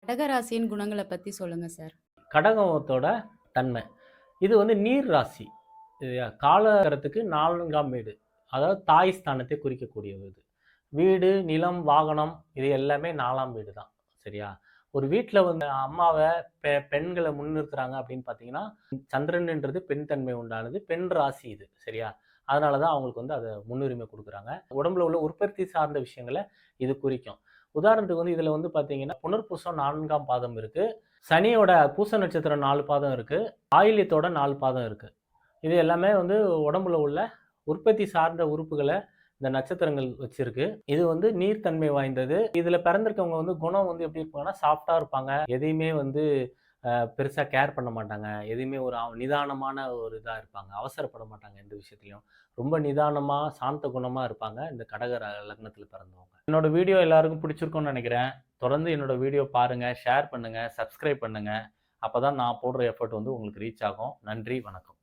கடகராசியின் குணங்கள பத்தி சொல்லுங்க சார். கடகத்தோட தன்மை. இது வந்து நீர் ராசி. இது காலகரத்துக்கு 4ஆம் வீடு. அதாவது தாய் ஸ்தானத்தை குறிக்கக்கூடியது இது. வீடு, நிலம், வாகனம் இது எல்லாமே 4ஆம் வீடு தான். சரியா? ஒரு வீட்ல வந்து அம்மாவ பெண்கள முன்னிறுத்துறாங்க அப்படின்னு பார்த்தீங்கன்னா, சந்திரன்ன்றது பெண் தன்மை உண்டானது. பெண் ராசி இது. சரியா? அதனால தான் அவங்களுக்கு வந்து அத முன்னுரிமை குடுக்குறாங்க. உடம்புல உள்ள உற்பத்தி சார்ந்த விஷயங்கள இது குறிக்கும். உதாரணத்துக்கு வந்து இதுல வந்து பார்த்தீங்கன்னா, புனர்பூசம் 4ஆம் பாதம் இருக்கு. சனியோட பூச நட்சத்திரம் 4 பாதம் இருக்கு. ஆயில்யத்தோட 4 பாதம் இருக்கு. இது எல்லாமே வந்து உடம்புல உள்ள உற்பத்தி சார்ந்த உறுப்புகள இந்த நட்சத்திரங்கள் வச்சிருக்கு. இது வந்து நீர்த்தன்மை வாய்ந்தது. இதுல பிறந்திருக்கவங்க வந்து குணம் வந்து எப்படி இருப்பாங்கன்னா, சாஃப்ட்டா இருப்பாங்க. எதையுமே வந்து பெருசா கேர் பண்ண மாட்டாங்க. எதையுமே ஒரு நிதானமான ஒரு இதா இருப்பாங்க. அவசரப்பட மாட்டாங்க எந்த விஷயத்திலயும். ரொம்ப நிதானமா, சாந்த குணமா இருப்பாங்க இந்த கடக லக்னத்தில பிறந்தவங்க. என்னோட வீடியோ எல்லாருக்கும் பிடிச்சிருக்கும்னு நெனைக்கிறேன். தொடர்ந்து என்னோட வீடியோ பாருங்க, ஷேர் பண்ணுங்க, சப்ஸ்கிரைப் பண்ணுங்க. அப்பதான் நான் போடுற எஃபோர்ட் வந்து உங்களுக்கு ரீச் ஆகும். நன்றி, வணக்கம்.